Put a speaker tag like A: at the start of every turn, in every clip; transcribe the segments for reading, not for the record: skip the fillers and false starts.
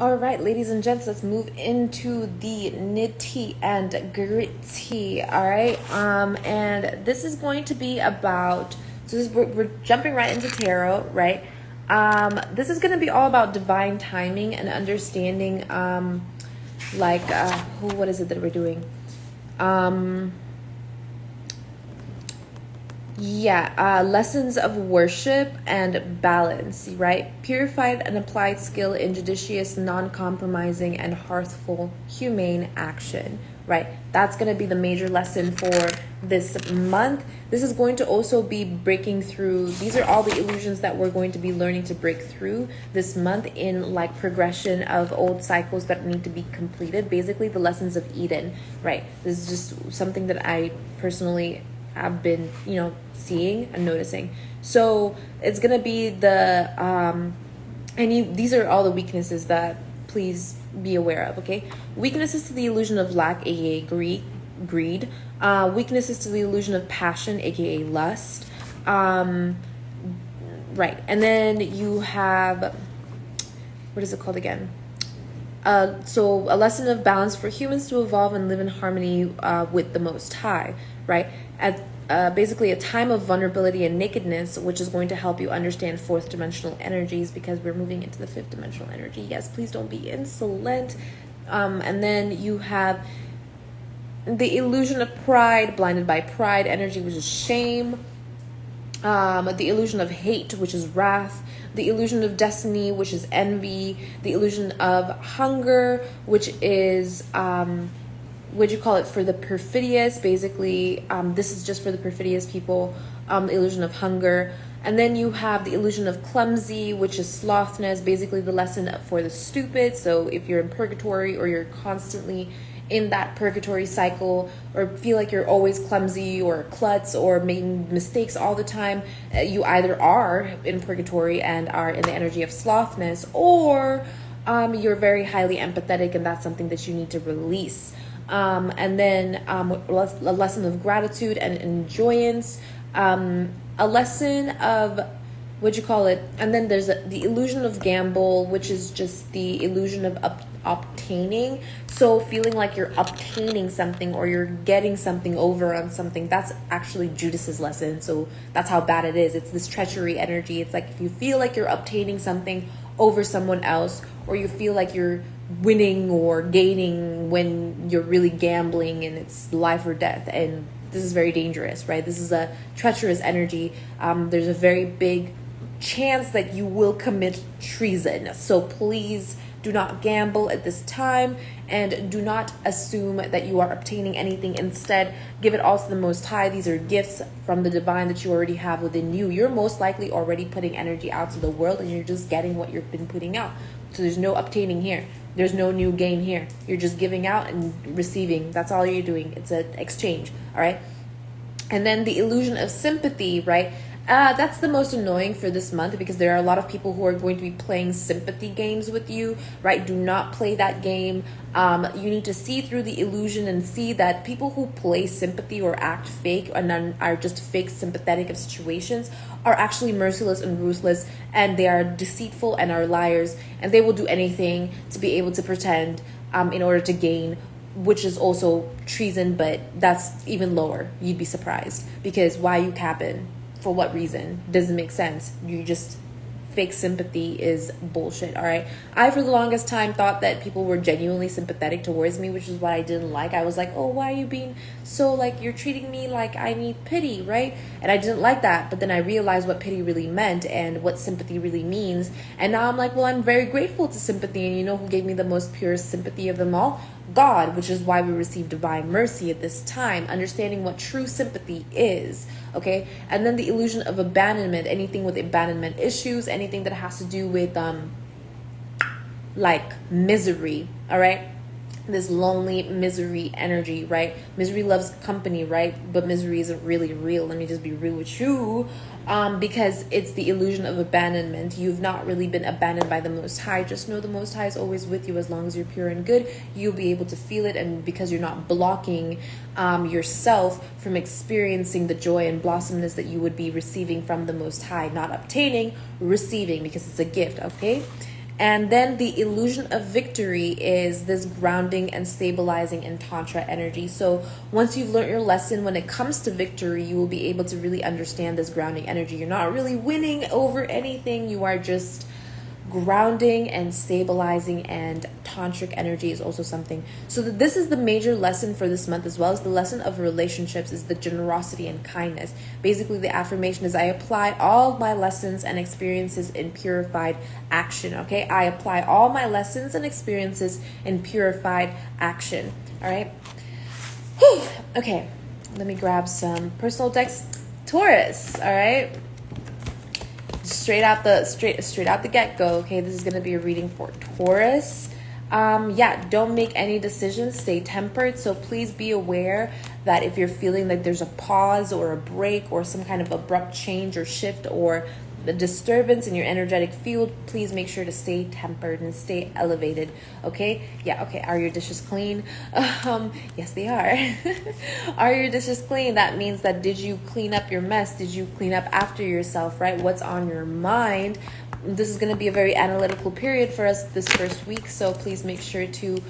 A: All right, ladies and gents, let's move into the nitty and gritty. All right, and this is going to be about. So we're jumping right into tarot, right? This is going to be all about divine timing and understanding, what is it that we're doing? Lessons of worship and balance, right? Purified and applied skill in judicious, non-compromising, and hearthful, humane action, right? That's going to be the major lesson for this month. This is going to also be breaking through. These are all the illusions that we're going to be learning to break through this month in like progression of old cycles that need to be completed. Basically, the lessons of Eden, right? This is just something that I personally have been, seeing and noticing. So it's gonna be these are all the weaknesses that please be aware of. Okay, weaknesses to the illusion of lack, aka greed. Weaknesses to the illusion of passion, aka lust. Right, and then you have, what is it called again? So a lesson of balance for humans to evolve and live in harmony with the Most High, right? At basically a time of vulnerability and nakedness, which is going to help you understand fourth dimensional energies, because we're moving into the fifth dimensional energy. Yes, please don't be insolent. And then you have the illusion of pride, blinded by pride energy, which is shame. The illusion of hate, which is wrath. The illusion of destiny, which is envy. The illusion of hunger, which is what you call it, for the perfidious. Basically, this is just for the perfidious people. The illusion of hunger. And then you have the illusion of clumsy, which is slothness, basically the lesson for the stupid. So if you're in purgatory, or you're constantly in that purgatory cycle, or feel like you're always clumsy or klutz or making mistakes all the time, you either are in purgatory and are in the energy of slothness, or you're very highly empathetic, and that's something that you need to release. And then a lesson of gratitude and enjoyance, a lesson of, and then there's the illusion of gamble, which is just the illusion of obtaining. So feeling like you're obtaining something, or you're getting something over on something, that's actually Judas's lesson. So that's how bad it is. It's this treachery energy. It's like if you feel like you're obtaining something over someone else, or you feel like you're winning or gaining when you're really gambling, and it's life or death. And this is very dangerous, right? This is a treacherous energy. There's a very big chance that you will commit treason. So please do not gamble at this time, and do not assume that you are obtaining anything. Instead, give it all to the Most High. These are gifts from the divine that you already have within you. You're most likely already putting energy out to the world, and you're just getting what you've been putting out. So there's no obtaining here. There's no new gain here. You're just giving out and receiving. That's all you're doing. It's an exchange, all right? And then the illusion of sympathy, right? That's the most annoying for this month, because there are a lot of people who are going to be playing sympathy games with you, right? Do not play that game. You need to see through the illusion and see that people who play sympathy or act fake and then are just fake sympathetic of situations are actually merciless and ruthless, and they are deceitful and are liars, and they will do anything to be able to pretend in order to gain, which is also treason, but that's even lower. You'd be surprised, because why you capping? For what reason? Doesn't make sense. You just, fake sympathy is bullshit, all right? I, for the longest time, thought that people were genuinely sympathetic towards me, which is what I didn't like. I was like, oh, why are you being so, like, you're treating me like I need pity, right? And I didn't like that, but then I realized what pity really meant and what sympathy really means. And now I'm like, well, I'm very grateful to sympathy, and you know who gave me the most purest sympathy of them all? God, which is why we receive divine mercy at this time, understanding what true sympathy is, okay? And then the illusion of abandonment, anything with abandonment issues, anything that has to do with like misery, all right? This lonely misery energy, right? Misery loves company, right? But misery isn't really real. Let me just be real with you. Because it's the illusion of abandonment. You've not really been abandoned by the Most High. Just know the Most High is always with you. As long as you're pure and good, you'll be able to feel it. And because you're not blocking yourself from experiencing the joy and blossomness that you would be receiving from the Most High. Not obtaining, receiving, because it's a gift, okay? And then the illusion of victory is this grounding and stabilizing in Tantra energy. So once you've learned your lesson when it comes to victory, you will be able to really understand this grounding energy. You're not really winning over anything. You are just grounding and stabilizing, and tantric energy is also something. So this is the major lesson for this month, as well as the lesson of relationships is the generosity and kindness. Basically, the affirmation is I apply all my lessons and experiences in purified action. Okay, I apply all my lessons and experiences in purified action. All right. Whew. Okay, let me grab some personal decks. Taurus. All right, straight out the get-go. Okay, this is going to be a reading for Taurus. Don't make any decisions, stay tempered. So please be aware that if you're feeling like there's a pause or a break or some kind of abrupt change or shift or the disturbance in your energetic field, please make sure to stay tempered and stay elevated. Okay, are your dishes clean? Yes, they are. Are your dishes clean? That means that did you clean up your mess? Did you clean up after yourself, right? What's on your mind? This is going to be a very analytical period for us this first week, so please make sure to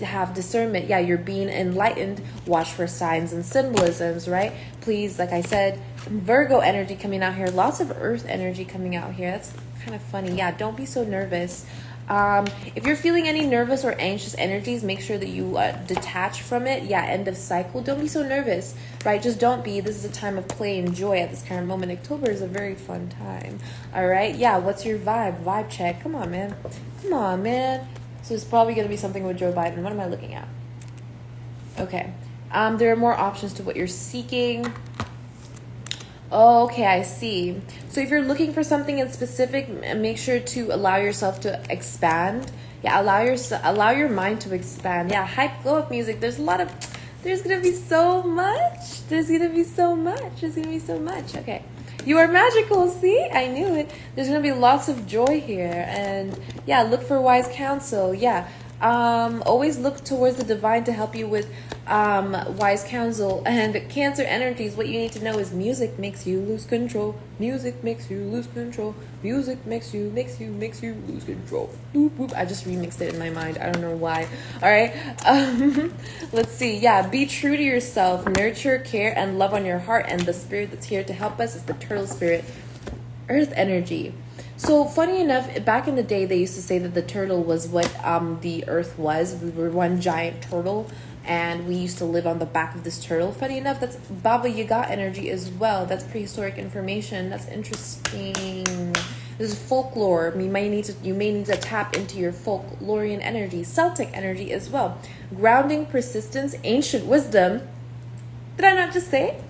A: have discernment. You're being enlightened. Watch for signs and symbolisms, right? Please, like I said, Virgo energy coming out here. Lots of earth energy coming out here. That's kind of funny. Don't be so nervous. If you're feeling any nervous or anxious energies, make sure that you detach from it. End of cycle. Don't be so nervous, right? Just don't be. This is a time of play and joy at this current moment. October is a very fun time. All right. What's your vibe? Vibe check. Come on, man. So it's probably going to be something with Joe Biden. What am I looking at? Okay. There are more options to what you're seeking. Okay, I see. So if you're looking for something in specific, make sure to allow yourself to expand. Allow your mind to expand. Hype glow up music. There's gonna be so much. Okay. You are magical. See, I knew it. There's gonna be lots of joy here, and look for wise counsel. Always look towards the divine to help you with wise counsel. And Cancer energies, what you need to know is music makes you lose control. Music makes you lose control. Music makes you lose control. Boop, boop. I just remixed it in my mind. I don't know why. All right. Let's see. Be true to yourself. Nurture, care, and love on your heart. And the spirit that's here to help us is the turtle spirit. Earth energy. So funny enough, back in the day, they used to say that the turtle was what the earth was. We were one giant turtle, and we used to live on the back of this turtle. Funny enough, that's Baba Yaga energy as well. That's prehistoric information. That's interesting. This is folklore. You may need to tap into your folklorian energy, Celtic energy as well. Grounding, persistence, ancient wisdom. Did I not just say it?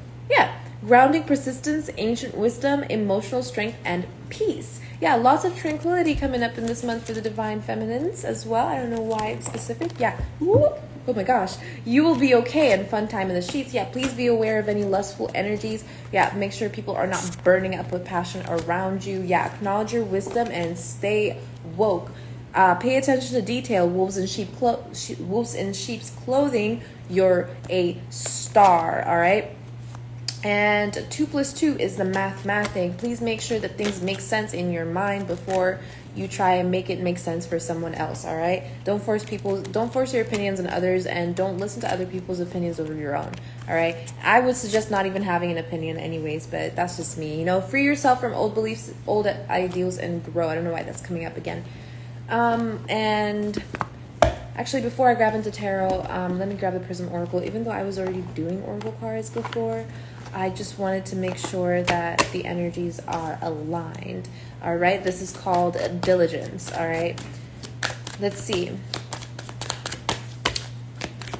A: Grounding, persistence, ancient wisdom, emotional strength, and peace. Lots of tranquility coming up in this month for the divine feminines as well. I don't know why it's specific. Whoop. Oh my gosh. You will be okay, and fun time in the sheets. Please be aware of any lustful energies. Make sure people are not burning up with passion around you. Acknowledge your wisdom and stay woke. Pay attention to detail. Wolves in sheep's clothing. You're a star. All right. And 2 + 2 is the math thing. Please make sure that things make sense in your mind before you try and make it make sense for someone else, all right? Don't force your opinions on others, and don't listen to other people's opinions over your own, all right? I would suggest not even having an opinion anyways, but that's just me. Free yourself from old beliefs, old ideals, and grow. I don't know why that's coming up again. And actually, before I grab into tarot, let me grab the Prism Oracle. Even though I was already doing Oracle cards before, I just wanted to make sure that the energies are aligned. All right, this is called diligence. All right, let's see.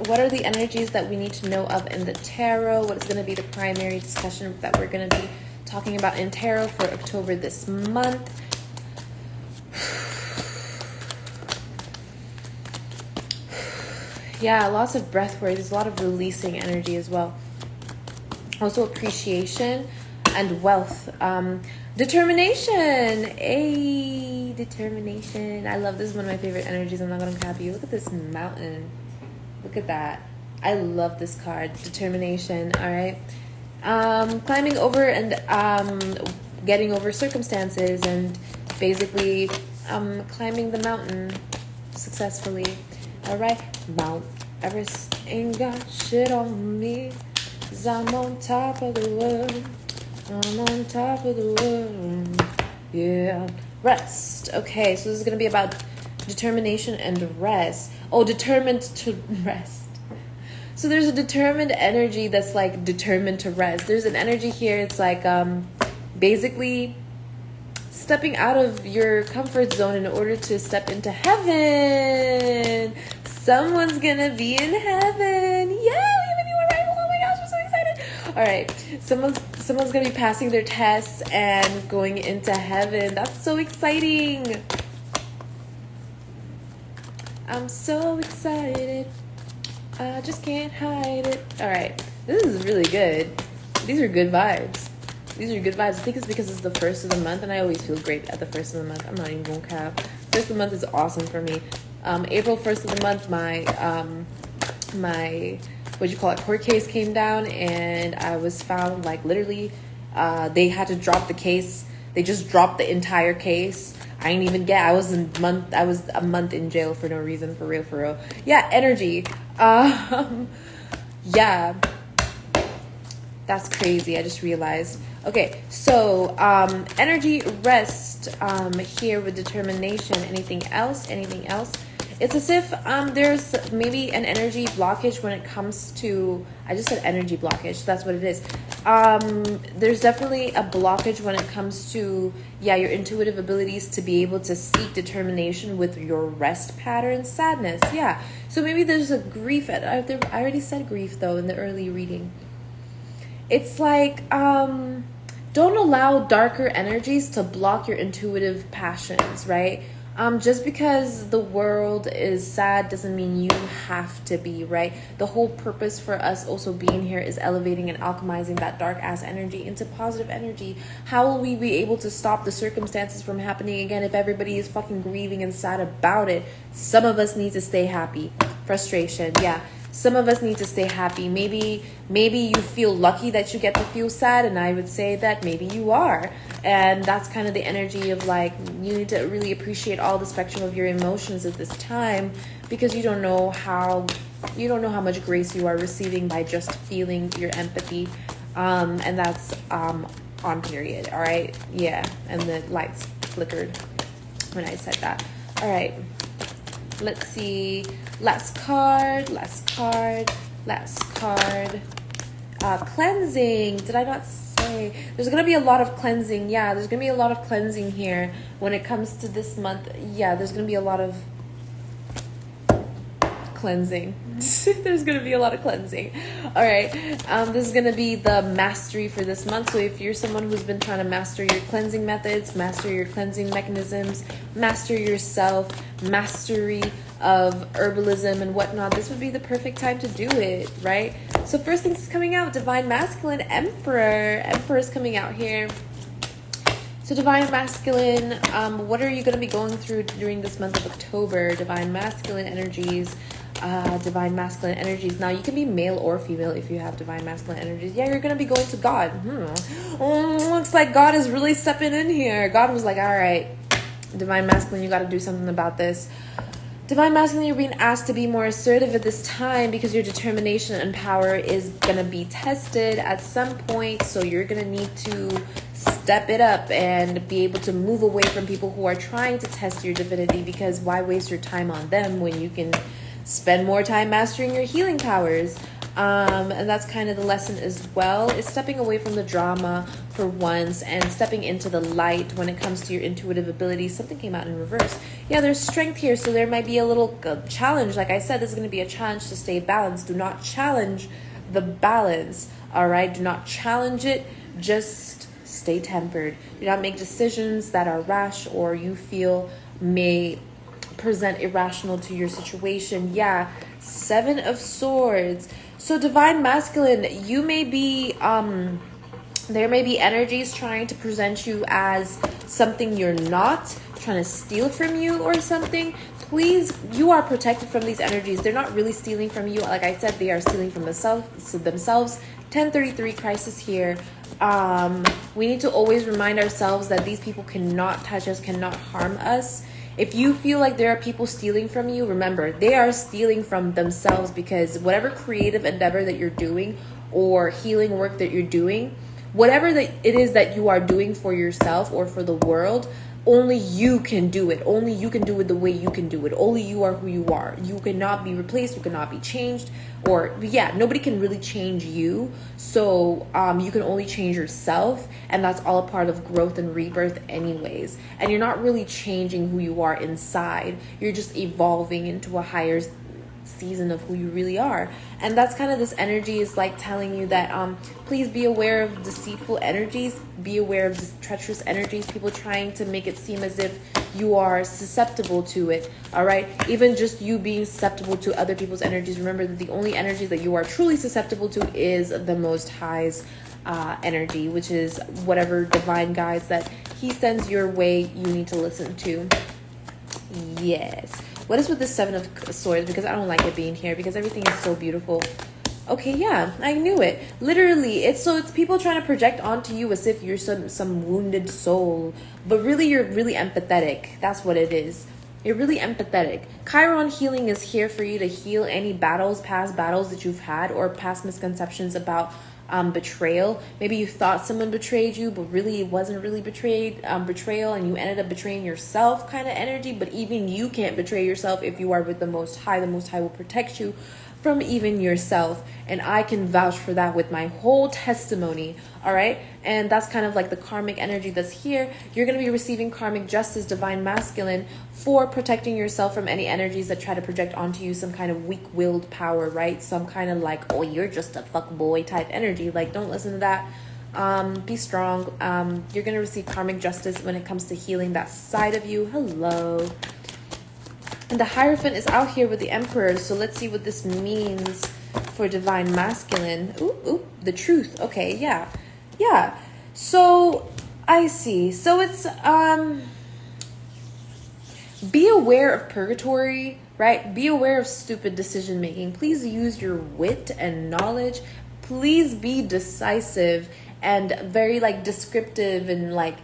A: What are the energies that we need to know of in the tarot? What is going to be the primary discussion that we're going to be talking about in tarot for October this month? Lots of breath work. There's a lot of releasing energy as well. Also appreciation and wealth. Determination. Determination. I love this. Is one of my favorite energies. I'm not going to cap you. Look at this mountain. Look at that. I love this card. Determination. All right. Climbing over and getting over circumstances, and basically I'm climbing the mountain successfully. All right, Mount Everest ain't got shit on me, 'cause I'm on top of the world. I'm on top of the world. Yeah. Rest. Okay, so this is going to be about determination and rest. Oh, determined to rest. So there's a determined energy that's like determined to rest. There's an energy here. It's like basically stepping out of your comfort zone in order to step into heaven. Someone's gonna be in heaven. Yay! Oh my gosh, I'm so excited. All right, someone's gonna be passing their tests and going into heaven. That's so exciting. I'm so excited. I just can't hide it. All right, this is really good. These are good vibes. These are good vibes. I think it's because it's the first of the month, and I always feel great at the first of the month. I'm not even gonna cap. First of the month is awesome for me. April 1st of the month, my court case came down, and I was found like literally, they had to drop the case. They just dropped the entire case. I didn't even get. I was a month in jail for no reason. For real. Yeah, energy. Yeah, that's crazy. I just realized. Okay, so energy, rest. Here with determination. Anything else? It's as if there's maybe an energy blockage when it comes to. I just said energy blockage. That's what it is. There's definitely a blockage when it comes to your intuitive abilities to be able to seek determination with your rest patterns. Sadness, yeah. So maybe there's a grief. I already said grief though in the early reading. It's like don't allow darker energies to block your intuitive passions, right? Just because the world is sad doesn't mean you have to be, right? The whole purpose for us also being here is elevating and alchemizing that dark ass energy into positive energy. How will we be able to stop the circumstances from happening again if everybody is fucking grieving and sad about it? Some of us need to stay happy. Frustration, yeah. Some of us need to stay happy. Maybe you feel lucky that you get to feel sad, and I would say that maybe you are. And that's kind of the energy of like, you need to really appreciate all the spectrum of your emotions at this time, because you don't know how much grace you are receiving by just feeling your empathy. And that's on period. All right. Yeah. And the lights flickered when I said that. All right. Let's see. Last card. Cleansing. Did I not say? There's going to be a lot of cleansing. Yeah, there's going to be a lot of cleansing here when it comes to this month. Yeah, there's going to be a lot of cleansing. There's going to be a lot of cleansing. All right. This is going to be the mastery for this month. So if you're someone who's been trying to master your cleansing methods, master your cleansing mechanisms, master yourself, mastery of herbalism and whatnot, this would be the perfect time to do it, right? So first things coming out, Divine Masculine Emperor. Emperor is coming out here. So Divine Masculine, what are you going to be going through during this month of October? Divine Masculine energies. Divine Masculine energies. Now, you can be male or female if you have Divine Masculine energies. Yeah, you're going to be going to God. Looks like God is really stepping in here. God was like, all right, Divine Masculine, you got to do something about this. Divine Masculine, you're being asked to be more assertive at this time because your determination and power is going to be tested at some point. So you're going to need to step it up and be able to move away from people who are trying to test your divinity, because why waste your time on them when you can spend more time mastering your healing powers? And that's kind of the lesson as well, is stepping away from the drama for once and stepping into the light when it comes to your intuitive abilities. Something came out in reverse. Yeah, there's strength here, so there might be a little challenge. Like I said, this is going to be a challenge to stay balanced. Do not challenge the balance, all right? Do not challenge it. Just stay tempered. Do not make decisions that are rash or you feel may present irrational to your situation. Yeah, 7 of Swords. So Divine Masculine, you may be there may be energies trying to present you as something you're not, trying to steal from you or something. Please, you are protected from these energies. They're not really stealing from you. Like I said, they are stealing from themselves. 1033 crisis here. We need to always remind ourselves that these people cannot touch us, cannot harm us. If you feel like there are people stealing from you, remember, they are stealing from themselves, because whatever creative endeavor that you're doing or healing work that you're doing, whatever that it is that you are doing for yourself or for the world, only you can do it. Only you can do it the way you can do it. Only you are who you are. You cannot be replaced. You cannot be changed. Or yeah, nobody can really change you. So you can only change yourself, and that's all a part of growth and rebirth anyways. And you're not really changing who you are inside. You're just evolving into a higher season of who you really are. And that's kind of, this energy is like telling you that please be aware of deceitful energies, be aware of just treacherous energies, people trying to make it seem as if you are susceptible to it. All right, even just you being susceptible to other people's energies, remember that the only energy that you are truly susceptible to is the Most High's energy, which is whatever divine guides that he sends your way, you need to listen to. Yes. What is with the Seven of Swords? Because I don't like it being here, because everything is so beautiful. Okay, yeah, I knew it. Literally, it's people trying to project onto you as if you're some wounded soul, but really you're really empathetic. That's what it is. You're really empathetic. Chiron healing is here for you to heal any past battles that you've had, or past misconceptions about betrayal. Maybe you thought someone betrayed you, but really it wasn't really betrayal, and you ended up betraying yourself kind of energy. But even you can't betray yourself if you are with the Most High. The Most High will protect you from even yourself, and I can vouch for that with my whole testimony. All right, and that's kind of like the karmic energy that's here. You're going to be receiving karmic justice, divine masculine, for protecting yourself from any energies that try to project onto you some kind of weak-willed power, right? Some kind of like, oh, you're just a fuck boy type energy. Like, don't listen to that. Be strong. You're going to receive karmic justice when it comes to healing that side of you. Hello. And the Hierophant is out here with the Emperor. So let's see what this means for divine masculine. Ooh, the truth. Okay, yeah. Yeah. So I see. So it's be aware of purgatory, right? Be aware of stupid decision making. Please use your wit and knowledge. Please be decisive and very like descriptive and like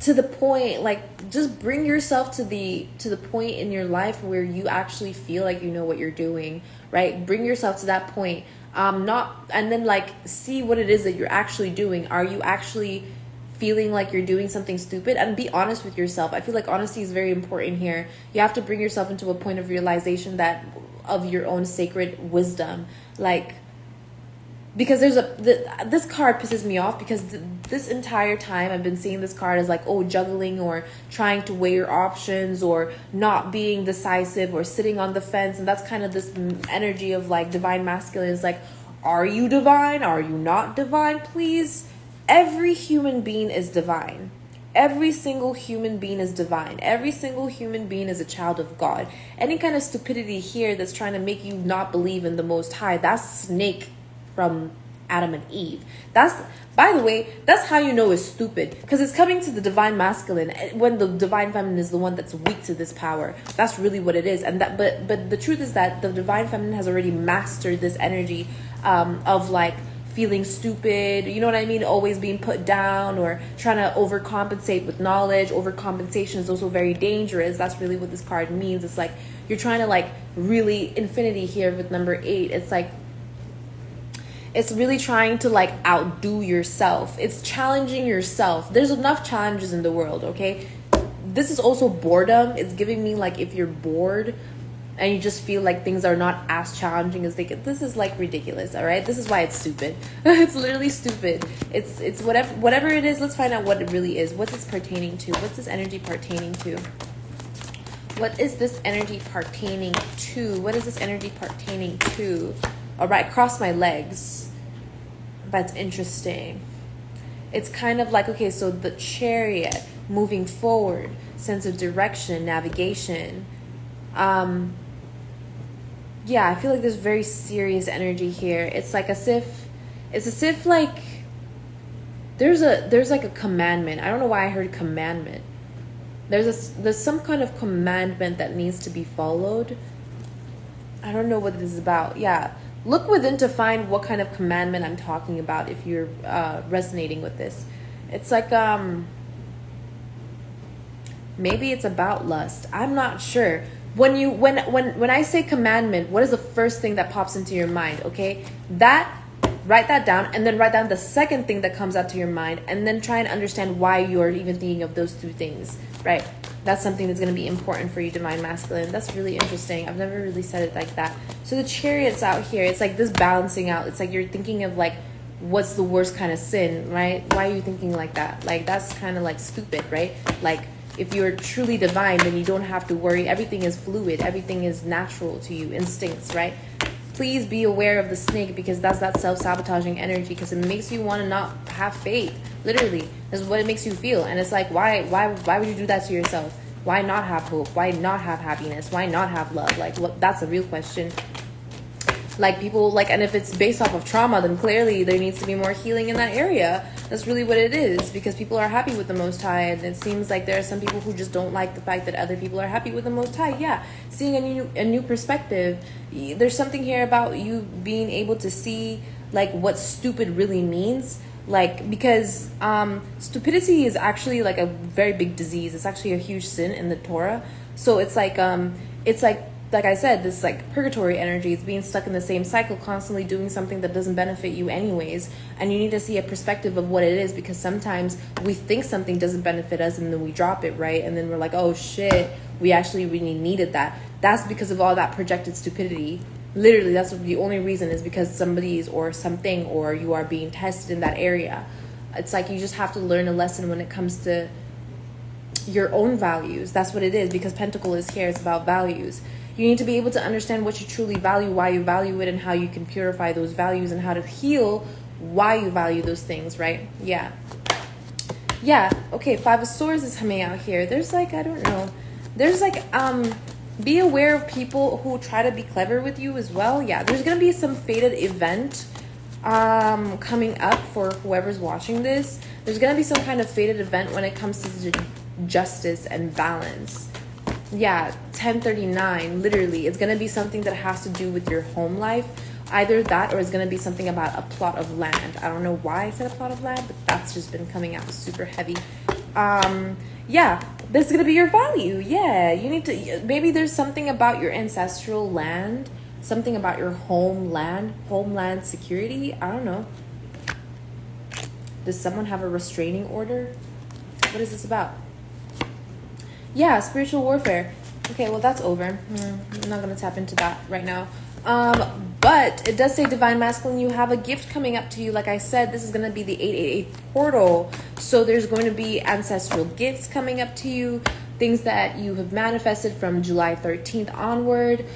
A: to the point. Like, just bring yourself to the point in your life where you actually feel like you know what you're doing, right? Bring yourself to that point. And then like see what it is that you're actually doing. Are you actually feeling like you're doing something stupid? And be honest with yourself. I feel like honesty is very important here. You have to bring yourself into a point of realization that of your own sacred wisdom. Like, because this card pisses me off, because this entire time I've been seeing this card as like, oh, juggling or trying to weigh your options or not being decisive or sitting on the fence. And that's kind of this energy of like divine masculine is like, are you divine? Are you not divine? Please. Every human being is divine. Every single human being is divine. Every single human being is a child of God. Any kind of stupidity here that's trying to make you not believe in the Most High, that's snake from Adam and Eve. That's, by the way, that's how you know it's stupid, because it's coming to the divine masculine when the divine feminine is the one that's weak to this power. That's really what it is. And that, but the truth is that the divine feminine has already mastered this energy of like feeling stupid, you know what I mean? Always being put down or trying to overcompensate with knowledge. Overcompensation is also very dangerous. That's really what this card means. It's like you're trying to like really infinity here with number 8. It's like it's really trying to like outdo yourself. It's challenging yourself. There's enough challenges in the world, okay? This is also boredom. It's giving me like if you're bored and you just feel like things are not as challenging as they get. This is like ridiculous, all right? This is why it's stupid. It's literally stupid. It's whatever it is. Let's find out what it really is. What's this pertaining to? What's this energy pertaining to? What is this energy pertaining to? What is this energy pertaining to? All right, cross my legs. That's interesting. It's kind of like, okay, so the Chariot, moving forward, sense of direction, navigation. Yeah, I feel like there's very serious energy here. It's as if like there's like a commandment. I don't know why I heard commandment. There's some kind of commandment that needs to be followed. I don't know what this is about. Yeah, look within to find what kind of commandment I'm talking about if you're resonating with this. It's like Maybe it's about lust. I'm not sure. When I say commandment, what is the first thing that pops into your mind? Okay, write that down, and then write down the second thing that comes out to your mind, and then try and understand why you're even thinking of those two things. Right? That's something that's going to be important for you, Divine Masculine. That's really interesting. I've never really said it like that. So the Chariot's out here. It's like this balancing out. It's like you're thinking of like, what's the worst kind of sin, right? Why are you thinking like that? Like, that's kind of like stupid, right? Like, if you're truly divine, then you don't have to worry. Everything is fluid. Everything is natural to you. Instincts, right? Please be aware of the snake, because that's that self-sabotaging energy, because it makes you want to not have faith. Literally, that's what it makes you feel. And it's like, why would you do that to yourself? Why not have hope? Why not have happiness? Why not have love? Like, what? That's a real question. Like, people, like, and if it's based off of trauma, then clearly there needs to be more healing in that area. That's really what it is, because people are happy with the Most High, and it seems like there are some people who just don't like the fact that other people are happy with the Most High. Yeah, seeing a new perspective. There's something here about you being able to see like what stupid really means. Like, because stupidity is actually like a very big disease. It's actually a huge sin in the Torah. So it's like like I said, this like purgatory energy is being stuck in the same cycle, constantly doing something that doesn't benefit you anyways. And you need to see a perspective of what it is, because sometimes we think something doesn't benefit us and then we drop it, right? And then we're like, oh shit, we actually really needed that. That's because of all that projected stupidity. Literally, that's the only reason, is because somebody's or something, or you are being tested in that area. It's like you just have to learn a lesson when it comes to your own values. That's what it is, because Pentacle is here. It's about values. You need to be able to understand what you truly value, why you value it, and how you can purify those values, and how to heal why you value those things, right? Yeah. Yeah, okay, Five of Swords is coming out here. There's like, I don't know. There's like, be aware of people who try to be clever with you as well. Yeah, there's going to be some fated event coming up for whoever's watching this. There's going to be some kind of fated event when it comes to justice and balance. Yeah, 1039, literally. It's going to be something that has to do with your home life. Either that, or it's going to be something about a plot of land. I don't know why I said a plot of land, but that's just been coming out super heavy. Yeah, this is going to be your value. Yeah, you need to, maybe there's something about your ancestral land, something about your homeland security. I don't know. Does someone have a restraining order? What is this about? Yeah, spiritual warfare. Okay, well, that's over. I'm not going to tap into that right now. But it does say, Divine Masculine, you have a gift coming up to you. Like I said, this is going to be the 888 portal. So there's going to be ancestral gifts coming up to you. Things that you have manifested from July 13th onward,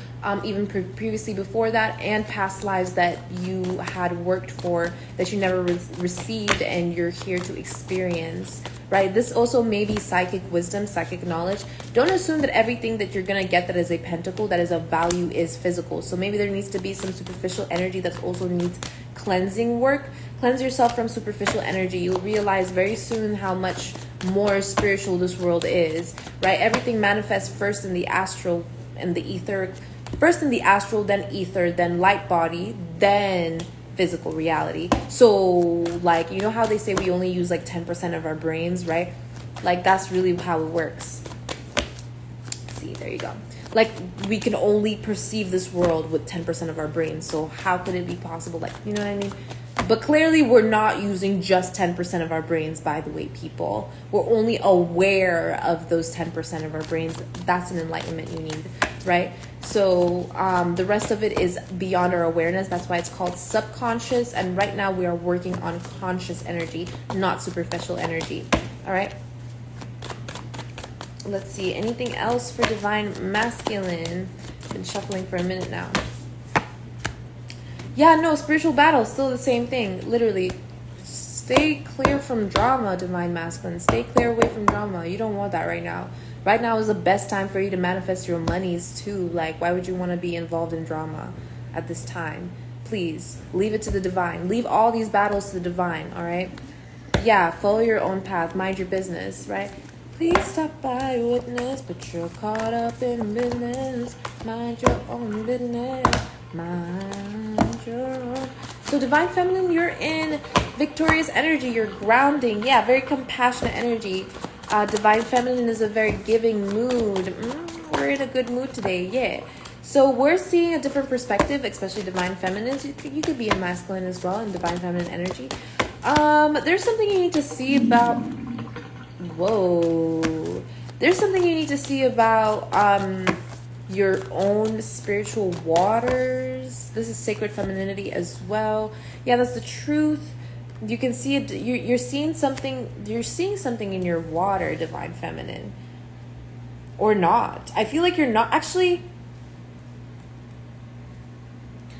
A: even previously before that, and past lives that you had worked for that you never received, and you're here to experience, right? This also may be psychic wisdom, psychic knowledge. Don't assume that everything that you're going to get that is a pentacle, that is of value, is physical. So maybe there needs to be some superficial energy that also needs cleansing work. Cleanse yourself from superficial energy. You'll realize very soon how much more spiritual this world is, right? Everything manifests first in the astral and the etheric. First in the astral, then ether, then light body, then physical reality. So, like, you know how they say we only use like 10% of our brains, right? Like, that's really how it works. See, there you go. Like, we can only perceive this world with 10% of our brains. So how could it be possible? Like, you know what I mean? But clearly we're not using just 10% of our brains, by the way, people. We're only aware of those 10% of our brains. That's an enlightenment you need, right? So the rest of it is beyond our awareness. That's why it's called subconscious. And right now we are working on conscious energy, not superficial energy. All right. Let's see. Anything else for Divine Masculine? Been shuffling for a minute now. Yeah, no, spiritual battle, still the same thing. Literally, stay clear from drama, Divine Masculine. Stay clear away from drama. You don't want that right now. Right now is the best time for you to manifest your monies too. Like, why would you want to be involved in drama at this time? Please, leave it to the divine. Leave all these battles to the divine, all right? Yeah, follow your own path. Mind your business, right? Please stop by witness, but you're caught up in business. Mind your own business. Mind your own. So Divine Feminine, you're in victorious energy. You're grounding. Yeah, very compassionate energy. Divine feminine is a very giving mood. We're in a good mood today, yeah. So we're seeing a different perspective, especially divine feminine. You could be a masculine as well in divine feminine energy. There's something you need to see about. Whoa. There's something you need to see about your own spiritual waters. This is sacred femininity as well. Yeah, that's the truth. You can see it. You're seeing something. You're seeing something in your water, divine feminine, or not. I feel like you're not actually.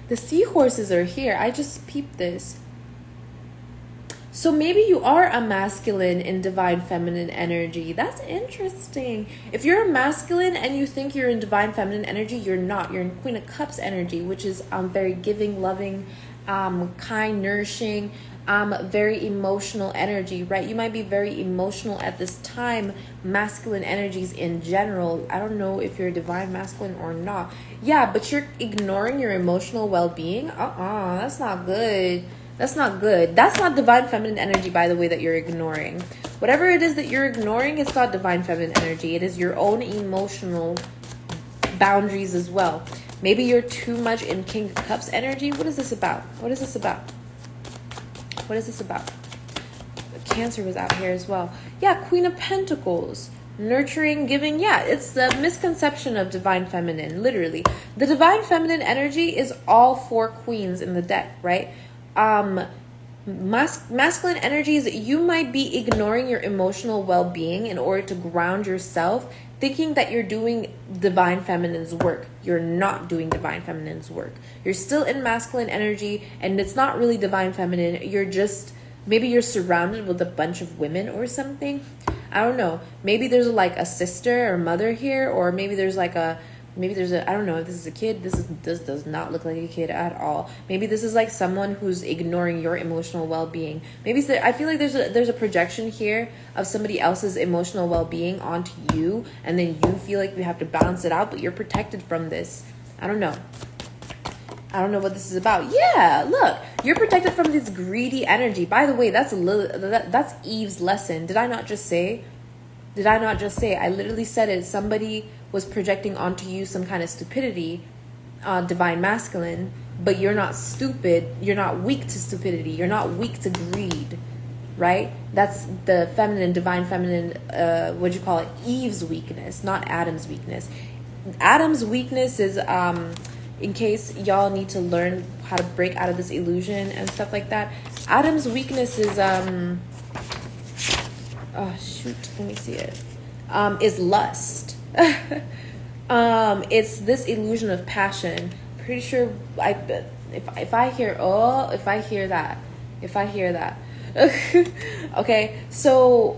A: The seahorses are here. I just peeped this. So maybe you are a masculine in divine feminine energy. That's interesting. If you're a masculine and you think you're in divine feminine energy, you're not. You're in Queen of Cups energy, which is very giving, loving, kind, nourishing, very emotional energy, right? You might be very emotional at this time. Masculine energies in general. I don't know if you're a divine masculine or not. Yeah, but you're ignoring your emotional well-being. That's not good. That's not good. That's not divine feminine energy, by the way, that you're ignoring. Whatever it is that you're ignoring, it's not divine feminine energy. It is your own emotional boundaries as well. Maybe you're too much in King of Cups energy. What is this about? What is this about? What is this about? Cancer was out here as well. Yeah, Queen of Pentacles. Nurturing, giving. Yeah, it's the misconception of divine feminine, literally. The divine feminine energy is all 4 queens in the deck, right? Masculine energies, you might be ignoring your emotional well-being in order to ground yourself, thinking that you're doing divine feminine's work. You're not doing divine feminine's work. You're still in masculine energy, and it's not really divine feminine. You're just, maybe you're surrounded with a bunch of women or something. I don't know. Maybe there's like a sister or mother here, or maybe there's like a, I don't know if this is a kid. This does not look like a kid at all. Maybe this is like someone who's ignoring your emotional well-being. Maybe I feel like there's a projection here of somebody else's emotional well-being onto you, and then you feel like you have to balance it out, but you're protected from this. I don't know. I don't know what this is about. Yeah, look, you're protected from this greedy energy. By the way, that's Eve's lesson. Did I not just say? I literally said it. Somebody was projecting onto you some kind of stupidity, divine masculine, but you're not stupid. You're not weak to stupidity. You're not weak to greed, right? That's the feminine, divine feminine, Eve's weakness, not Adam's weakness. Adam's weakness is, in case y'all need to learn how to break out of this illusion and stuff like that. Adam's weakness is, oh shoot, let me see it. Is lust. It's this illusion of passion. Pretty sure if I hear that. Okay, so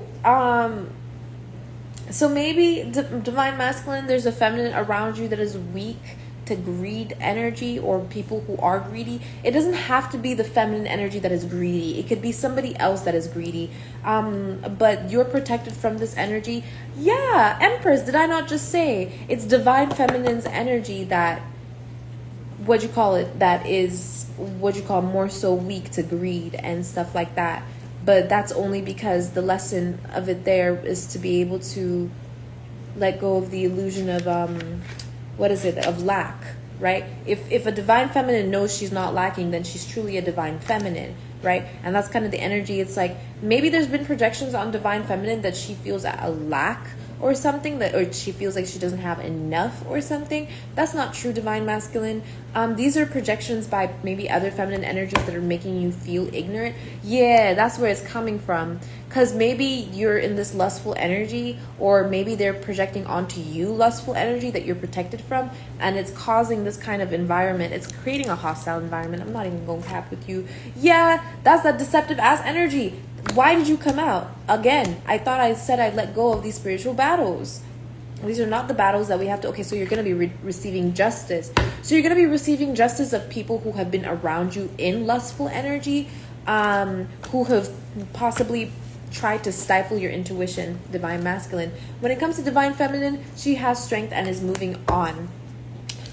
A: maybe divine masculine, there's a feminine around you that is weak to greed energy, or people who are greedy. It doesn't have to be the feminine energy that is greedy. It could be somebody else that is greedy. But you're protected from this energy. Yeah, Empress, did I not just say it's divine feminine's energy that that is more so weak to greed and stuff like that. But that's only because the lesson of it there is to be able to let go of the illusion of of lack, right? If a divine feminine knows she's not lacking, then she's truly a divine feminine, right? And that's kind of the energy. It's like maybe there's been projections on divine feminine that she feels a lack or something, or she feels like she doesn't have enough or something. That's not true divine masculine. These are projections by maybe other feminine energies that are making you feel ignorant. Yeah, that's where it's coming from. Because maybe you're in this lustful energy, or maybe they're projecting onto you lustful energy that you're protected from, and it's causing this kind of environment. It's creating a hostile environment. I'm not even going to cap with you. Yeah, that's that deceptive ass energy. Why did you come out? Again, I thought I said I'd let go of these spiritual battles. These are not the battles that we have to... Okay, so you're going to be receiving justice. So you're going to be receiving justice of people who have been around you in lustful energy, who have possibly tried to stifle your intuition, divine masculine. When it comes to divine feminine, she has strength and is moving on.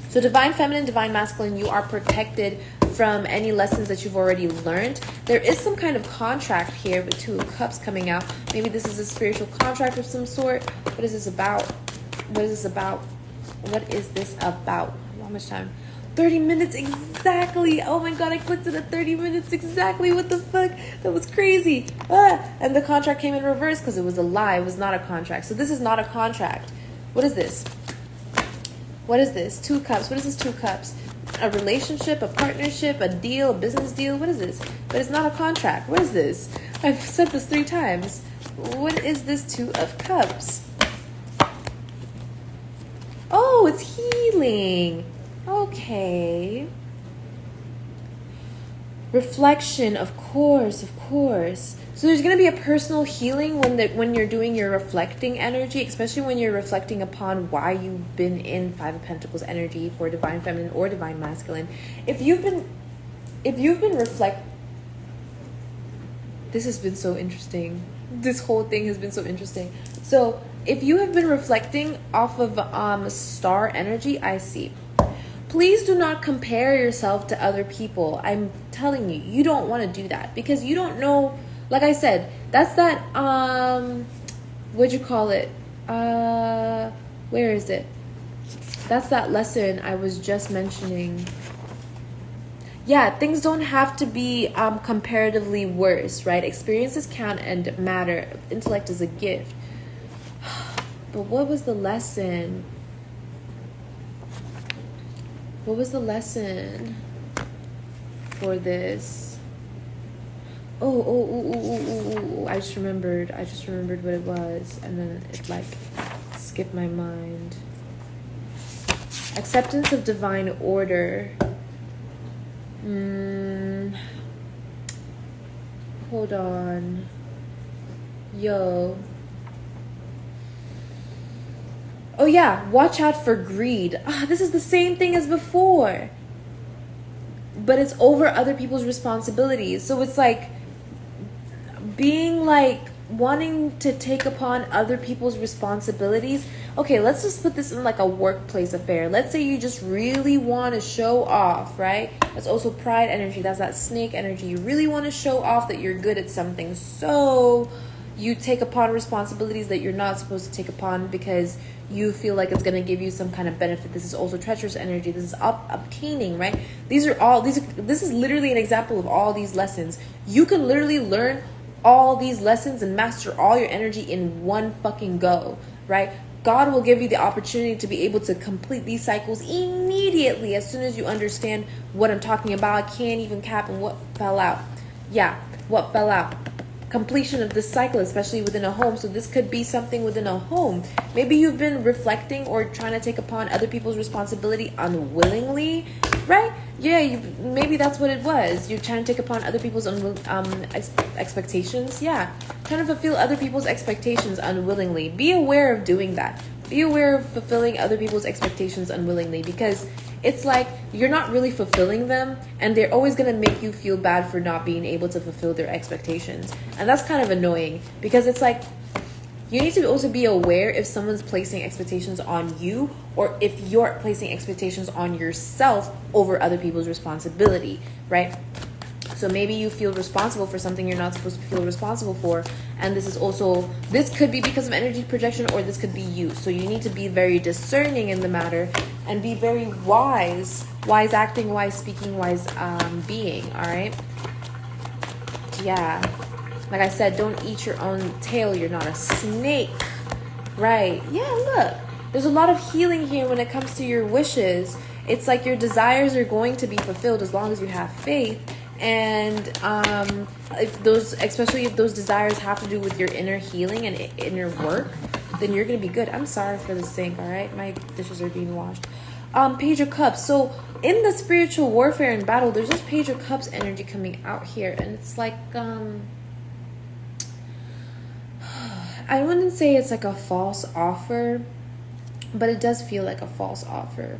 A: So divine feminine, divine masculine, you are protected from any lessons that you've already learned. There is some kind of contract here with Two of Cups coming out. Maybe this is a spiritual contract of some sort. What is this about? What is this about? What is this about? How much time? 30 minutes exactly. Oh my god, I clicked it at 30 minutes exactly. What the fuck? That was crazy. And the contract came in reverse because it was a lie. It was not a contract. So this is not a contract. What is this? What is this? Two Cups. What is this Two Cups? A relationship, a partnership, a deal, a business deal. What is this? But it's not a contract. What is this? I've said this 3 times. What is this Two of Cups? Oh, it's healing. Okay. Reflection, of course, of course. So there's going to be a personal healing when you're doing your reflecting energy, especially when you're reflecting upon why you've been in Five of Pentacles energy for Divine Feminine or Divine Masculine. If you've been this has been so interesting. This whole thing has been so interesting. So if you have been reflecting off of star energy, I see. Please do not compare yourself to other people. I'm telling you, you don't want to do that because you don't know. Like I said, that's that, what'd you call it? Where is it? That's that lesson I was just mentioning. Yeah, things don't have to be comparatively worse, right? Experiences count and matter. Intellect is a gift. But what was the lesson? What was the lesson for this? Oh, I just remembered what it was, and then it like skipped my mind. Acceptance of divine order. Hold on. Yo. Oh yeah, watch out for greed. This is the same thing as before. But it's over other people's responsibilities. So it's like being like wanting to take upon other people's responsibilities. Okay, let's just put this in like a workplace affair. Let's say you just really want to show off, right? That's also pride energy. That's that snake energy. You really want to show off that you're good at something. So you take upon responsibilities that you're not supposed to take upon because you feel like it's going to give you some kind of benefit. This is also treacherous energy. This is obtaining, right? This is literally an example of all these lessons. You can literally learn all these lessons and master all your energy in one fucking go, right? God will give you the opportunity to be able to complete these cycles immediately as soon as you understand what I'm talking about. I can't even cap and what fell out. Yeah, what fell out. Completion of this cycle, especially within a home. So this could be something within a home. Maybe you've been reflecting or trying to take upon other people's responsibility unwillingly, right? Yeah, maybe that's what it was. You're trying to take upon other people's expectations. Yeah, trying to fulfill other people's expectations unwillingly. Be aware of doing that. Be aware of fulfilling other people's expectations unwillingly, because it's like you're not really fulfilling them, and they're always going to make you feel bad for not being able to fulfill their expectations. And that's kind of annoying, because it's like you need to also be aware if someone's placing expectations on you or if you're placing expectations on yourself over other people's responsibility, right? So maybe you feel responsible for something you're not supposed to feel responsible for. And this could be because of energy projection, or this could be you. So you need to be very discerning in the matter and be very wise acting, wise speaking, wise being, all right? Yeah. Like I said, don't eat your own tail. You're not a snake, right? Yeah, look. There's a lot of healing here when it comes to your wishes. It's like your desires are going to be fulfilled as long as you have faith. And especially if those desires have to do with your inner healing and inner work, then you're gonna be good. I'm sorry for the sink, all right? My dishes are being washed. Page of Cups. So in the spiritual warfare and battle, there's this Page of Cups energy coming out here, and it's like I wouldn't say it's like a false offer, but it does feel like a false offer.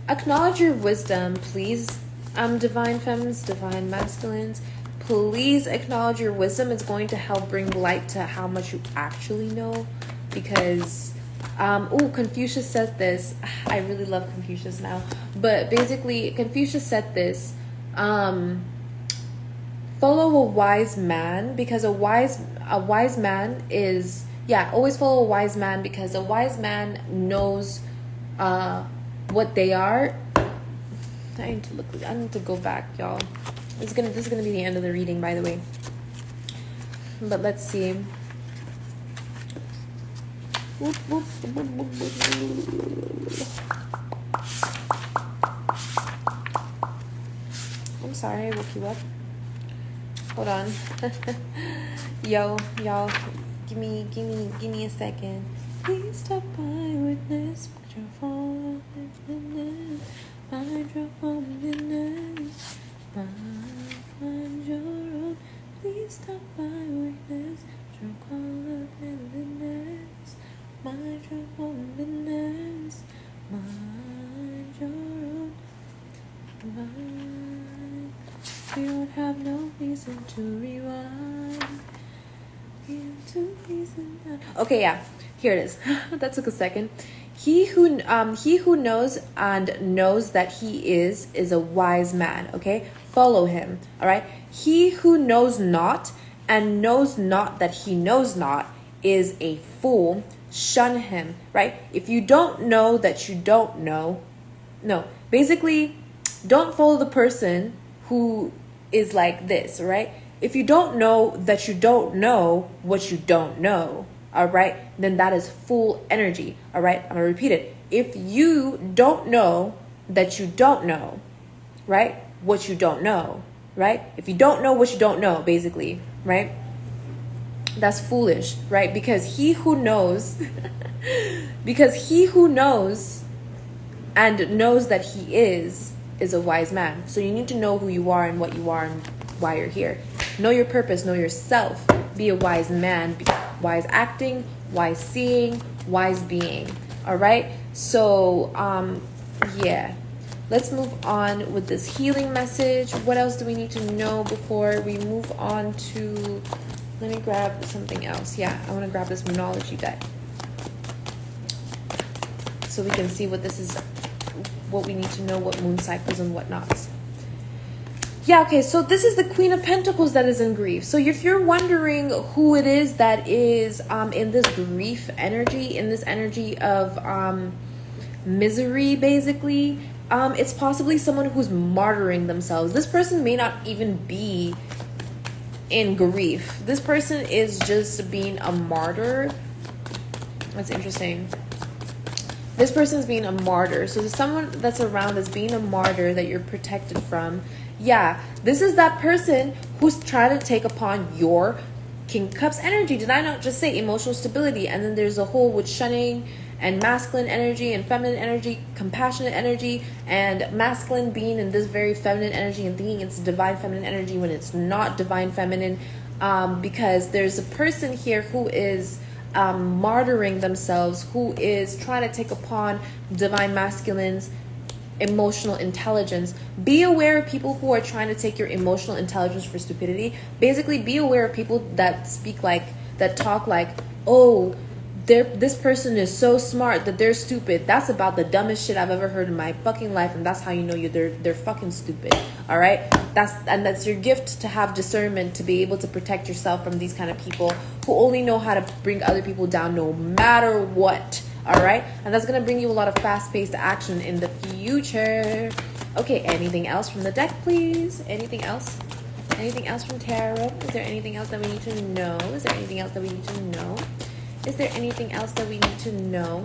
A: Acknowledge your wisdom, please, divine femmes, divine masculines. Please acknowledge your wisdom. It's going to help bring light to how much you actually know, because Oh, Confucius said this. I really love Confucius now. But basically, Confucius said this. Follow a wise man, because a wise man is, yeah, always follow a wise man, because a wise man knows what they are. I need to go back, y'all. This is gonna be the end of the reading, by the way. But let's see. I'm sorry, I woke you up. Hold on. Yo, y'all, give me a second. Please stop by, witness your phone, find your loneliness, find your own. Please stop by, witness your loneliness, find your loneliness, find your own. We don't have no reason to rewind. Okay, yeah, here it is. That took a second. He who knows and knows that he is a wise man. Okay, follow him. All right. He who knows not and knows not that he knows not is a fool. Shun him. Right. If you don't know that you don't know, no. Basically, don't follow the person who is like this, right? If you don't know that you don't know what you don't know, all right, then that is full energy, all right? I'm gonna repeat it. If you don't know that you don't know, right, what you don't know, right? If you don't know what you don't know, basically, right? That's foolish, right? Because he who knows, and knows that he is a wise man. So you need to know who you are and what you are and why you're here. Know your purpose, know yourself. Be a wise man, be wise acting, wise seeing, wise being. All right? So, yeah. Let's move on with this healing message. What else do we need to know before we move on to... Let me grab something else. Yeah, I want to grab this Moonology deck, so we can see what this is, what we need to know, what moon cycles and whatnots. Yeah, okay, so this is the Queen of Pentacles that is in grief. So if you're wondering who it is that is in this grief energy, in this energy of misery, basically, it's possibly someone who's martyring themselves. This person may not even be in grief. This person is just being a martyr. That's interesting. This person's being a martyr. So there's someone that's around that's being a martyr that you're protected from. Yeah, this is that person who's trying to take upon your King of Cups energy. Did I not just say emotional stability? And then there's a whole with shunning and masculine energy and feminine energy, compassionate energy, and masculine being in this very feminine energy and thinking it's divine feminine energy when it's not divine feminine, because there's a person here who is martyring themselves, who is trying to take upon divine masculine's emotional intelligence. Be aware of people who are trying to take your emotional intelligence for stupidity. Basically, be aware of people that talk like, oh, this person is so smart that they're stupid. That's about the dumbest shit I've ever heard in my fucking life, and that's how you know they're fucking stupid. All right, that's your gift, to have discernment, to be able to protect yourself from these kind of people who only know how to bring other people down no matter what. All right, and that's gonna bring you a lot of fast-paced action in the future. Okay, anything else from the deck, please? Anything else? Anything else from tarot? Is there anything else that we need to know? Is there anything else that we need to know? Is there anything else that we need to know?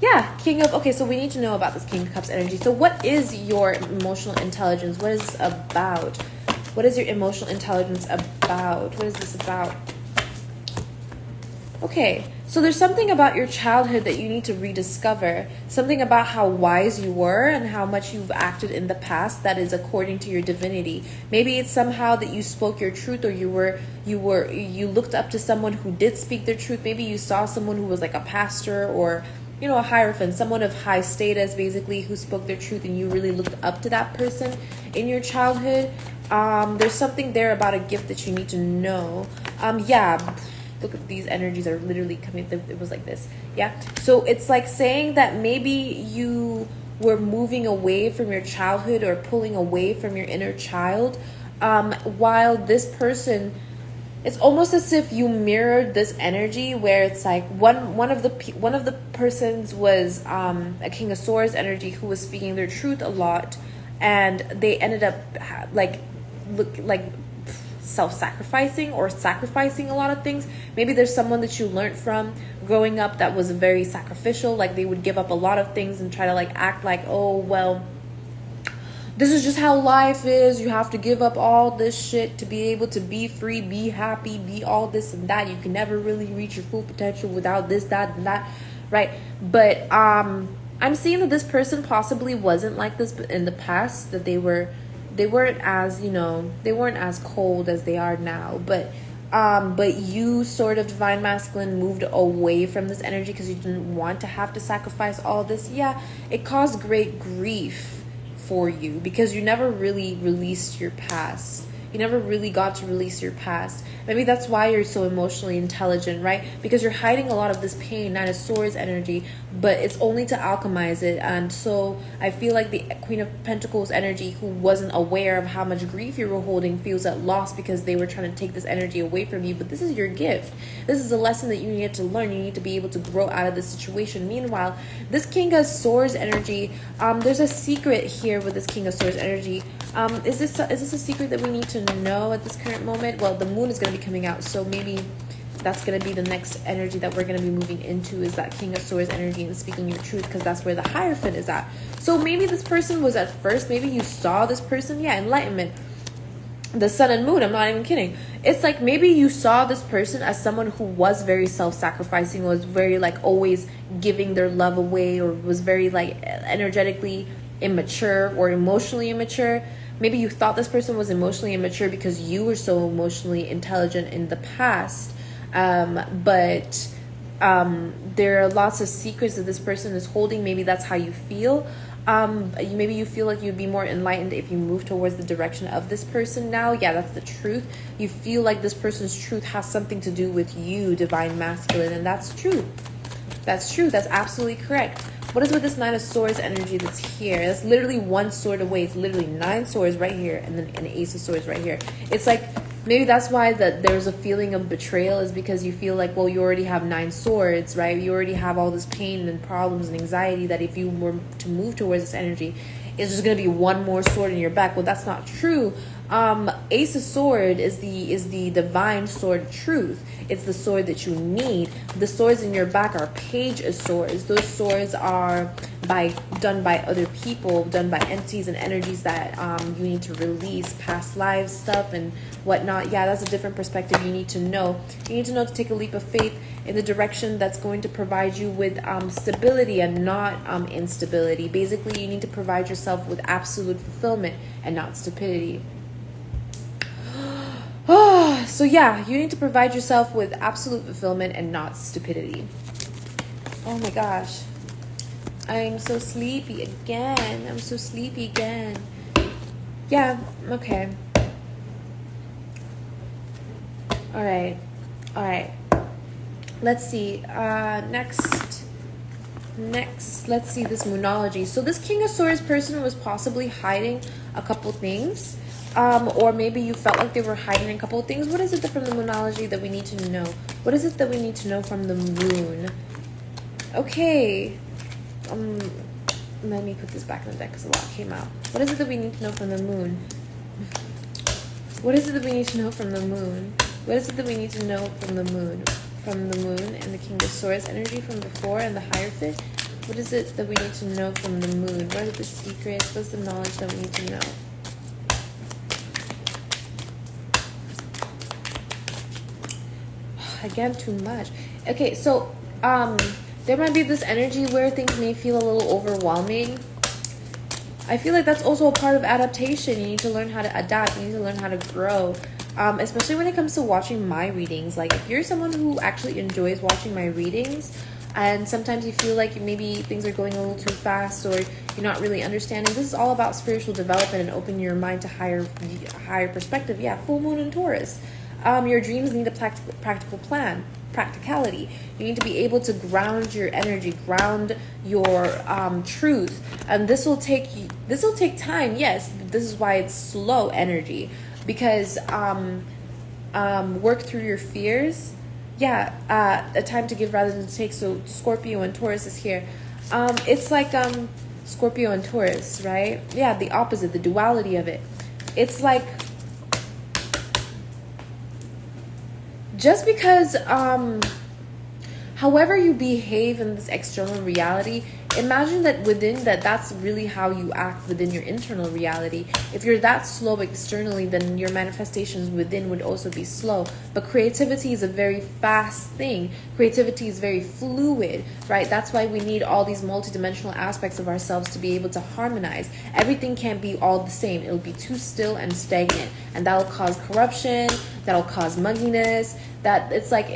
A: Yeah, okay, so we need to know about this King of Cups energy. So what is your emotional intelligence? What is this about? What is your emotional intelligence about? What is this about? Okay, so there's something about your childhood that you need to rediscover. Something about how wise you were and how much you've acted in the past that is according to your divinity. Maybe it's somehow that you spoke your truth, or you looked up to someone who did speak their truth. Maybe you saw someone who was like a pastor, or a hierophant, someone of high status, basically, who spoke their truth, and you really looked up to that person in your childhood. There's something there about a gift that you need to know. Yeah. look at these energies are literally coming. It was like this. Yeah. So it's like saying that maybe you were moving away from your childhood or pulling away from your inner child, while this person, it's almost as if you mirrored this energy where it's like one of the persons was a King of Swords energy who was speaking their truth a lot, and they ended up like self-sacrificing or sacrificing a lot of things. Maybe there's someone that you learned from growing up that was very sacrificial, like they would give up a lot of things and try to like act like, oh well, this is just how life is. You have to give up all this shit to be able to be free, be happy, be all this and that. You can never really reach your full potential without this, that, and that, right? But I'm seeing that this person possibly wasn't like this in the past, that they weren't as, they weren't as cold as they are now, but you sort of divine masculine moved away from this energy because you didn't want to have to sacrifice all this. Yeah, it caused great grief for you because you never really released your past. You never really got to release your past. Maybe that's why you're so emotionally intelligent, right? Because you're hiding a lot of this pain, Nine of Swords energy, but it's only to alchemize it. And so I feel like the Queen of Pentacles energy, who wasn't aware of how much grief you were holding, feels at loss because they were trying to take this energy away from you. But this is your gift. This is a lesson that you need to learn. You need to be able to grow out of this situation. Meanwhile, this King of Swords energy, there's a secret here with this King of Swords energy. Is this a secret that we need to know at this current moment? Well, the moon is going to be coming out, so maybe that's going to be the next energy that we're going to be moving into, is that King of Swords energy and speaking your truth, because that's where the Hierophant is at. So maybe this person was at first, maybe you saw this person, yeah, enlightenment, the sun and moon, I'm not even kidding. It's like maybe you saw this person as someone who was very self-sacrificing, was very like always giving their love away, or was very like energetically immature or emotionally immature. Maybe you thought this person was emotionally immature because you were so emotionally intelligent in the past. But there are lots of secrets that this person is holding. Maybe that's how you feel. Maybe you feel like you'd be more enlightened if you move towards the direction of this person now. Yeah, that's the truth. You feel like this person's truth has something to do with you, divine masculine, and that's true. That's true. That's absolutely correct. What is with this Nine of Swords energy that's here? That's literally one sword away. It's literally 9 swords right here and then an Ace of Swords right here. It's like maybe that's why there's a feeling of betrayal, is because you feel like, well, you already have 9 swords, right? You already have all this pain and problems and anxiety that if you were to move towards this energy, it's just going to be one more sword in your back. Well, that's not true. Ace of Sword is the divine sword truth. It's the sword that you need. The swords in your back are Page of Swords. Those swords are done by other people, done by entities and energies that you need to release, past lives stuff and whatnot. Yeah, that's a different perspective you need to know. You need to know to take a leap of faith in the direction that's going to provide you with stability and not instability. Basically, you need to provide yourself with absolute fulfillment and not stupidity. So yeah, you need to provide yourself with absolute fulfillment and not stupidity. Oh my gosh. I'm so sleepy again. I'm so sleepy again. Yeah, okay. All right. Let's see. Next, let's see this Moonology. So this King of Swords person was possibly hiding a couple things. Or maybe you felt like they were hiding a couple of things. What is it from the Moonology that we need to know? What is it that we need to know from the moon? Okay. Let me put this back in the deck because a lot came out. What is it that we need to know from the moon? What is it that we need to know from the moon? What is it that we need to know from the moon? From the moon and the King of Swords energy from before and the Hierophant? What is it that we need to know from the moon? What are the secrets? What's the knowledge that we need to know? Again, too much. Okay, so there might be this energy where things may feel a little overwhelming. I feel like that's also a part of adaptation. You need to learn how to adapt. You need to learn how to grow. Especially when it comes to watching my readings. Like if you're someone who actually enjoys watching my readings, and sometimes you feel like maybe things are going a little too fast or you're not really understanding, this is all about spiritual development and opening your mind to higher perspective. Yeah, full moon in Taurus. Your dreams need a practical plan, practicality. You need to be able to ground your energy, ground your truth, and this will take time. Yes, this is why it's slow energy, because work through your fears. Yeah, a time to give rather than to take. So Scorpio and Taurus is here. It's like Scorpio and Taurus, right? Yeah, the opposite, the duality of it. It's like, just because however you behave in this external reality, imagine that within that's really how you act within your internal reality. If you're that slow externally, then your manifestations within would also be slow. But creativity is a very fast thing. Creativity is very fluid, right? That's why we need all these multidimensional aspects of ourselves to be able to harmonize. Everything can't be all the same. It'll be too still and stagnant, and that'll cause corruption, that'll cause mugginess. That it's like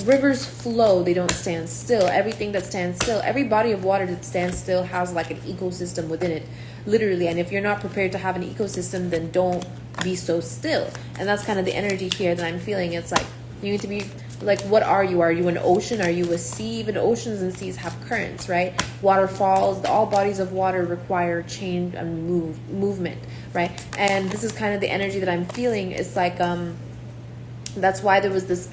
A: rivers flow, they don't stand still. Everything that stands still, every body of water that stands still has like an ecosystem within it, literally. And if you're not prepared to have an ecosystem, then don't be so still. And that's kind of the energy here that I'm feeling. It's like you need to be like, what are you? Are you an ocean? Are you a sea? Even oceans and seas have currents, right? Waterfalls, all bodies of water require change and movement, right? And this is kind of the energy that I'm feeling. It's like that's why there was this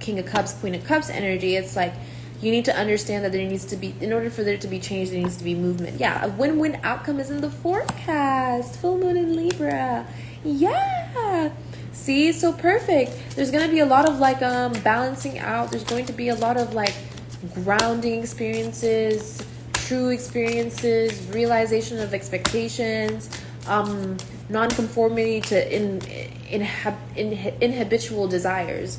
A: King of Cups, Queen of Cups energy. It's like you need to understand that there needs to be, in order for there to be change, there needs to be movement. Yeah, a win-win outcome is in the forecast. Full moon in Libra. Yeah. See, so perfect. There's going to be a lot of like balancing out. There's going to be a lot of like grounding experiences, true experiences, realization of expectations, non-conformity to inhabitual desires.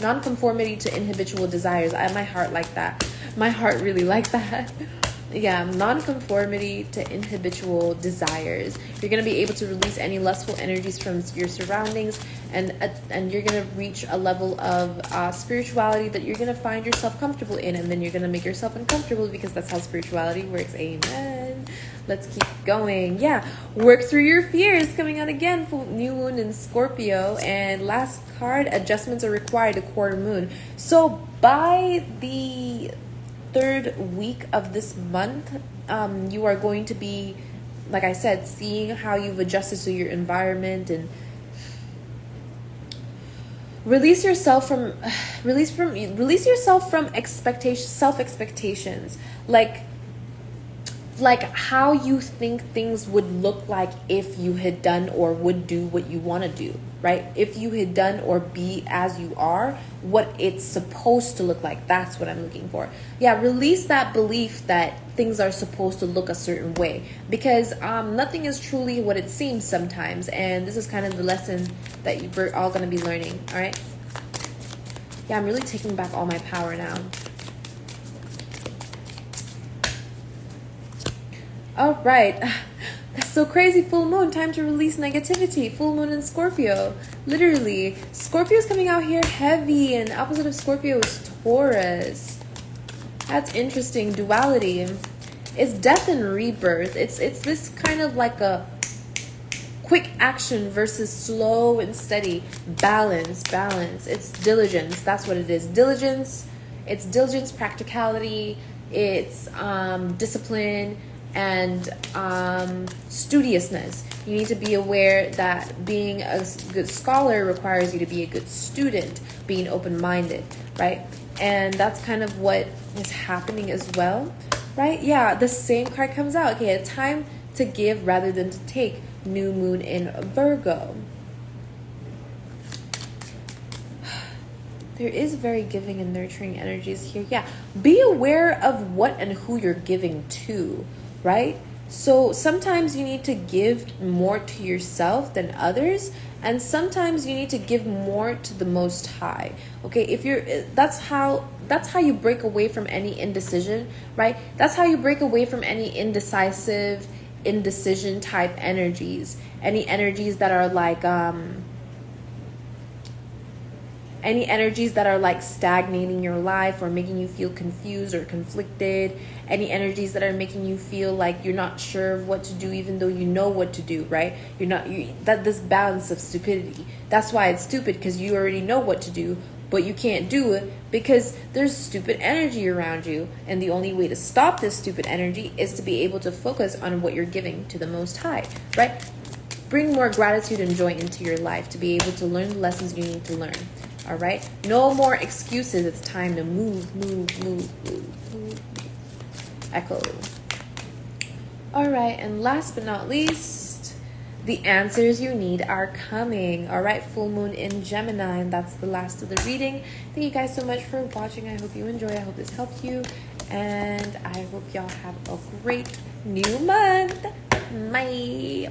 A: Non-conformity to inhabitual desires. My heart like that. My heart really like that. Yeah, non-conformity to inhabitual desires. You're going to be able to release any lustful energies from your surroundings, and you're going to reach a level of spirituality that you're going to find yourself comfortable in, and then you're going to make yourself uncomfortable, because that's how spirituality works. Amen. Let's keep going. Yeah, work through your fears. Coming out again for new moon in Scorpio. And last card, adjustments are required, a quarter moon. So by the third week of this month, you are going to be, like I said, seeing how you've adjusted to your environment, and release yourself from self expectations, like how you think things would look like if you had done or would do what you want to do, right? If you had done or be as you are, what it's supposed to look like. That's what I'm looking for. Yeah, release that belief that things are supposed to look a certain way, because nothing is truly what it seems sometimes. And this is kind of the lesson that we're all going to be learning. All right. Yeah, I'm really taking back all my power now. All right. That's so crazy. Full moon, time to release negativity. Full moon in Scorpio. Literally. Scorpio's coming out here heavy, and the opposite of Scorpio is Taurus. That's interesting. Duality. It's death and rebirth. It's this kind of like a quick action versus slow and steady. Balance. It's diligence. That's what it is. Diligence. It's diligence, practicality. It's discipline and studiousness. You need to be aware that being a good scholar requires you to be a good student, being open-minded, right? And that's kind of what is happening as well, right? Yeah, the same card comes out. Okay, a time to give rather than to take. New moon in Virgo. There is very giving and nurturing energies here. Yeah, be aware of what and who you're giving to, right? So sometimes you need to give more to yourself than others, and sometimes you need to give more to the Most High. Okay, if you're that's how you break away from any indecision, right? That's how you break away from any indecision type energies, any energies that are like Any energies that are like stagnating your life or making you feel confused or conflicted. Any energies that are making you feel like you're not sure of what to do, even though you know what to do, right? That this balance of stupidity. That's why it's stupid, because you already know what to do, but you can't do it because there's stupid energy around you. And the only way to stop this stupid energy is to be able to focus on what you're giving to the Most High, right? Bring more gratitude and joy into your life to be able to learn the lessons you need to learn. All right? No more excuses. It's time to move. Echo. All right. And last but not least, the answers you need are coming. All right? Full moon in Gemini. And that's the last of the reading. Thank you guys so much for watching. I hope you enjoy. I hope this helped you. And I hope y'all have a great new month. Bye.